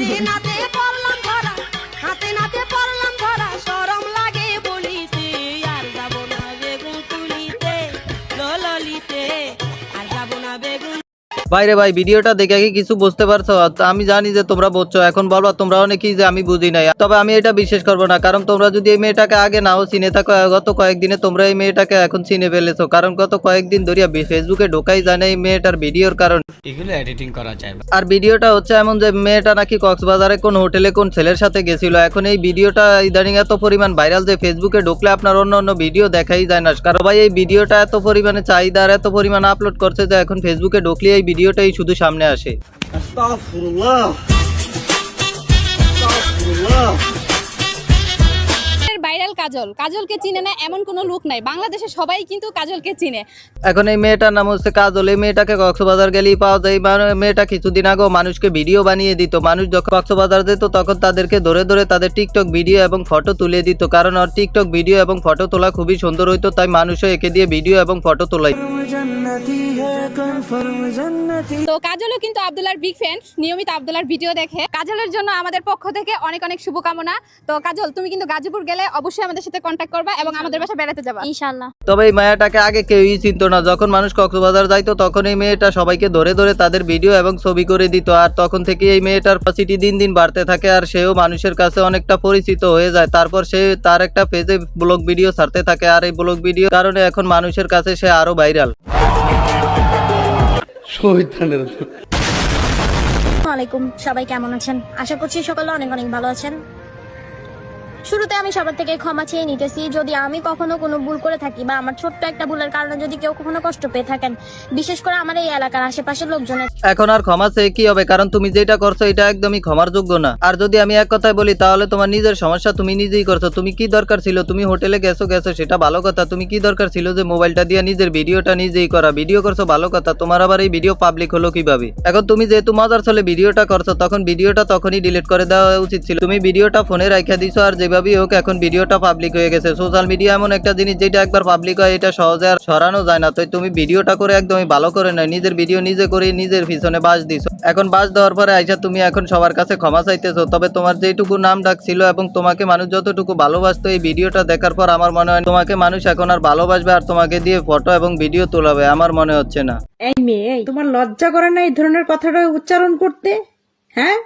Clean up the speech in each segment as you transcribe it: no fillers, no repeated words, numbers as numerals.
নাতে পড়লাম ধরা, হাতে নাতে পড়লাম ধরা, শরম লাগে বলিতে, আর যাব না বেগুন তুলিতে, ললিতে, আর যাব না বেগুন। ভাইরে ভাই, ভিডিওটা দেখে কি কিছু বুঝতে পারছো? আমি জানি যে তোমরা বুঝছো, এখন বলবা তোমরা অনেকেই যে আমি বুঝি নাই, তবে আমি এটা বিশ্বাস করবো না। কারণ তোমরা যদি এই মেয়েটাকে আগে নাও চিনে থাকো, গত কয়েকদিনে তোমরা এই মেয়েটাকে এখন চিনে ফেলেছো। কারণ গত কয়েকদিন ধরে ফেসবুকে ঢোকাই যায় না এই মেয়েটার ভিডিওর কারণ। এগুলো এডিটিং করা যায়। আর ভিডিওটা হচ্ছে এমন যে মেয়েটা নাকি কক্সবাজারে কোন হোটেলে কোন ছেলের সাথে গেছিল। এখন এই ভিডিওটা ইদানিং এত পরিমাণ ভাইরাল যে ফেসবুকে ঢুকলে আপনার অন্য অন্য ভিডিও দেখাই যায় না। কারণ ভাই এই ভিডিওটা এত পরিমাণে চাহিদা আর এত পরিমাণে আপলোড করছে যে এখন ফেসবুকে ঢুকলে এই ভিডিওটাই শুধু সামনে আসে। আস্তাগফিরুল্লাহ, আস্তাগফিরুল্লাহ। ভাইরাল কাজল, কাজলকে চিনে না এমন কোনো লোক নাই বাংলাদেশে, সবাই কিন্তু কাজলকে চিনে। এখন এই মেয়েটার নাম হচ্ছে কাজল। এই মেয়েটাকে কক্সবাজার গেলেই পাওয়া যায়। মেয়েটা কিছুদিন আগেও মানুষকে ভিডিও বানিয়ে দিত। মানুষ যখন কক্সবাজার যেত তখন তাদেরকে ধরে ধরে তাদের টিকটক ভিডিও এবং ফটো তুলে দিত। কারণ ওর টিকটক ভিডিও এবং ফটো তোলা খুবই সুন্দর হইতো, তাই মানুষও একে দিয়ে ভিডিও এবং ফটো তোলাই। তো কাজলও কিন্তু আব্দুল্লাহর বিগ ফ্যান, নিয়মিত আব্দুল্লাহর ভিডিও দেখে। কাজলের জন্য আমাদের পক্ষ থেকে অনেক অনেক শুভকামনা। তো কাজল, তুমি কিন্তু গাজীপুর গেলে অবশ্যই আমাদের সাথে কন্ট্যাক্ট করবা এবং আমাদের বাসায় বেড়াতে যাবা ইনশাআল্লাহ। তবে এই মেয়েটাকে আগে কেউই চিনতো না। যখন মানুষ কক্সবাজার যাইতো তখন এই মেয়েটা সবাইকে ধরে ধরে তাদের ভিডিও এবং ছবি করে দিত। আর তখন থেকে এই মেয়েটার পরিচিতি দিন দিন বাড়তে থাকে আর সেও মানুষের কাছে অনেকটা পরিচিত হয়ে যায়। তারপর সে তার একটা পেজে ব্লগ ভিডিও ছাড়তে থাকে, আর এই ব্লগ ভিডিও কারণে এখন মানুষের কাছে সে আরো ভাইরাল। ওয়ালাইকুম, সবাই কেমন আছেন? আশা করছি সকলে অনেক অনেক ভালো আছেন। শুরুতে আমি সবার থেকে ক্ষমা চেয়ে নিতেছি যদি আমি কখনো কোনো ভুল করে থাকি বা আমার ছোট্ট একটা ভুলের কারণে যদি কেউ কখনো কষ্ট পেয়ে থাকেন, বিশেষ করে আমার এই এলাকার আশেপাশের লোকজনের। এখন আর ক্ষমা চেয়ে কি হবে? কারণ তুমি যেটা করছো এটা একদমই ক্ষমার যোগ্য না। আর যদি আমি এক কথায় বলি তাহলে তোমার নিজের সমস্যা তুমি নিজেই করছো। তুমি কি দরকার ছিল? তুমি হোটেলে গেছো সেটা ভালো কথা। তুমি কি দরকার ছিল যে মোবাইলটা দিয়ে নিজের ভিডিওটা নিজেই করা? ভিডিও করছো ভালো কথা, তোমার আবার এই ভিডিও পাবলিক হলো কিভাবে? এখন তুমি যেহেতু মজার চলে ভিডিওটা করছো, তখন ভিডিওটা তখনই ডিলিট করে দেওয়া উচিত ছিল। তুমি ভিডিওটা ফোনে রাখা দিছো, আর যেভাবেই হোক এখন ভিডিওটা পাবলিক হয়ে গেছে। সোশ্যাল মিডিয়া এমন একটা জিনিস যেটা একবার পাবলিক হয় এটা সহজে আর সরানো যায় না। তো তুমি ভিডিওটা করে একদমই ভালো করে নয়, নিজের ভিডিও নিজে করে নিজের পিছনে বাস দিছো। এখন বাস দেওয়ার পরে আইসা তুমি এখন সবার কাছে ক্ষমা চাইতেছো। তবে তোমার যেটুকু নাম ডাক ছিল এবং তোমাকে মানুষ যতটুকু ভালোবাসতো, এই ভিডিওটা দেখার পর আমার মনে হয় তোমাকে মানুষ এখন আর ভালোবাসবে আর তোমাকে দিয়ে ফটো এবং ভিডিও তোলাবে আমার মনে হচ্ছে না। এই মেয়ে, তোমার লজ্জা করে না এই ধরনের কথাটা উচ্চারণ করতে? হ্যাঁ,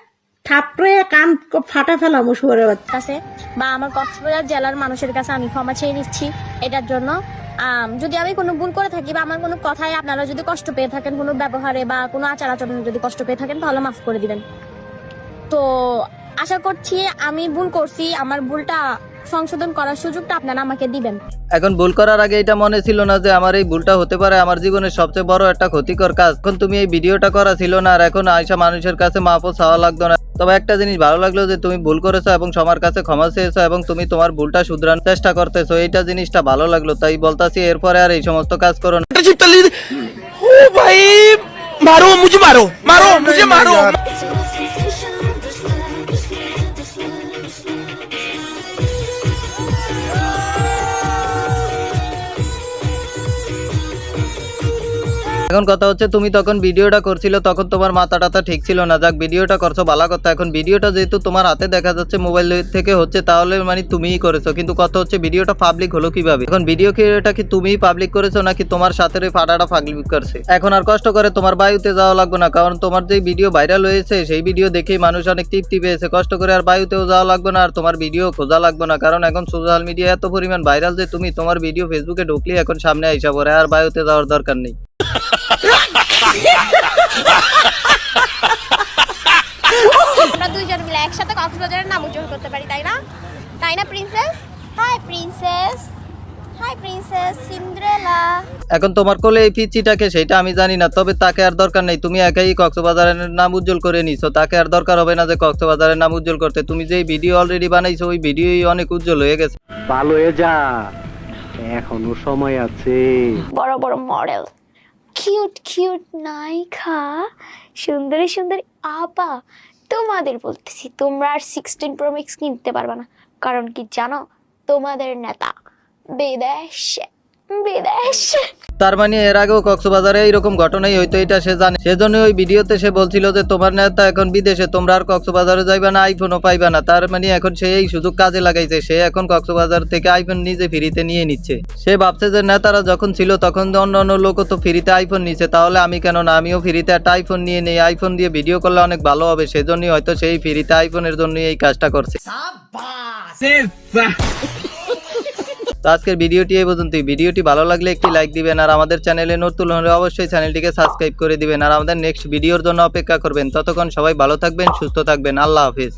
থাপড়ে কান ফাটা ফেলাম শুয়ারের বাচ্চা কাছে বা আমার কক্সবাজার জেলার মানুষের কাছে আমি ক্ষমা চেয়ে নিচ্ছি এটার জন্য। যদি আমি কোনো ভুল করে থাকি বা আমার কোনো কথায় আপনারা যদি কষ্ট পেয়ে থাকেন, কোনো ব্যবহারে বা কোনো আচার আচরণে যদি কষ্ট পেয়ে থাকেন, তাহলে মাফ করে দিবেন। তো আশা করছি আমি ভুল করছি, আমার ভুলটা সংশোধন করার সুযোগটা আপনারা আমাকে দিবেন। এখন ভুল করার আগে এটা মনে ছিল না যে আমার এই ভুলটা হতে পারে আমার জীবনের সবচেয়ে বড় একটা ক্ষতিকর কাজ। এখন তুমি এই ভিডিওটা করা ছিল না, আর এখন আয়সা মানুষের কাছে মাপও চাওয়া লাগতো না। তবে একটা জিনিস ভালো লাগলো যে তুমি ভুল করেছো এবং সবার কাছে ক্ষমা চেয়েছো এবং তুমি তোমার ভুলটা শুধরানোর চেষ্টা করতেছো। এইটা জিনিসটা ভালো লাগলো, তাই বলতাছি এরপরে আর এই সমস্ত কাজ করো না। मारो मुझे, मारो मारो मुझे, मारो। এখন কথা হচ্ছে তুমি তখন ভিডিওটা করছিল তখন তোমার মাথা টাথা ঠিক ছিল না। যাক, ভিডিওটা করছো ভালো কথা। এখন ভিডিওটা যেহেতু তোমার হাতে দেখা যাচ্ছে মোবাইল থেকে হচ্ছে, তাহলে মানে তুমিই করেছো। কিন্তু কথা হচ্ছে ভিডিওটা পাবলিক হলো কিভাবে? এখন ভিডিওটা কি তুমিই পাবলিক করেছো নাকি তোমার সাথে ওই ফাটাটা পাবলিক করছে? এখন আর কষ্ট করে তোমার বায়ুতে যাওয়া লাগবে না, কারণ তোমার যে ভিডিও ভাইরাল হয়েছে সেই ভিডিও দেখেই মানুষ অনেক তৃপ্তি পেয়েছে। কষ্ট করে আর বায়ুতেও যাওয়া লাগবে না, আর তোমার ভিডিও খোঁজা লাগবে না। কারণ এখন সোশ্যাল মিডিয়া এত পরিমাণ ভাইরাল যে তুমি তোমার ভিডিও ফেসবুকে ঢুকলে এখন সামনে আইসা পড়ে, আর বায়ুতে যাওয়ার দরকার নেই। আমরা দুইজন মিলে একসাথে কক্সবাজারের নাম উজ্জ্বল করতে পারি, তাই না? তাই না princess? Hi princess, hi princess Cinderella. এখন তোমার কোলে এই পিচ্চিটাকে সেটা আমি জানি না, তবে তাকে আর দরকার নেই। তুমি একাই কক্সবাজারের নাম উজ্জ্বল করে নিছো, তাকে আর দরকার হবে না যে কক্সবাজারের নাম উজ্জ্বল করতে। তুমি যে ভিডিও অলরেডি বানাইছো ওই ভিডিওই অনেক উজ্জ্বল হয়ে গেছে। ভালো হয়ে যা, এখনো সময় আছে। বড় বড় মডেল, কিউট কিউট নায়িকা, সুন্দরী সুন্দরী আপা, তোমাদের বলতেছি তোমরা আর 16 Pro Max কিনতে পারবে না। কারণ কি জানো? তোমাদের নেতা বিদেশে বিদেশ। তার মানে এর আগেও কক্সবাজারে এইরকম ঘটনাই হয়তো, এটা সে জানে, সেজন্য ওই ভিডিওতে সে বলছিল যে তোমার নেতা এখন বিদেশে, তোমরা আর কক্সবাজারে যাইবা না, আইফোনও পাইবা না। তার মানে এখন সে এই সুযোগ কাজে লাগাইছে, সে এখন কক্সবাজার থেকে আইফোন নিজে ফ্রিতে নিয়ে নিচ্ছে। সে ভাবছে যে নেতারা যখন ছিল তখন অন্য অন্য লোকও তো ফ্রিতে আইফোন নিচ্ছে, তাহলে আমি কেন না, আমিও ফ্রিতে একটা আইফোন নিয়ে নেই, আইফোন দিয়ে ভিডিও করলে অনেক ভালো হবে। সেজন্যই হয়তো সেই ফ্রিতে আইফোনের জন্যই এই কাজটা করছে। তো আজকের ভিডিওটি এই পর্যন্তই। ভিডিওটি ভালো লাগলে একটি লাইক দিবেন, আর আমাদের চ্যানেলে নতুন হলে অবশ্যই চ্যানেলটিকে সাবস্ক্রাইব করে দিবেন, আর আমাদের নেক্সট ভিডিওর জন্য অপেক্ষা করবেন। ততক্ষণ সবাই ভালো থাকবেন, সুস্থ থাকবেন। আল্লাহ হাফেজ।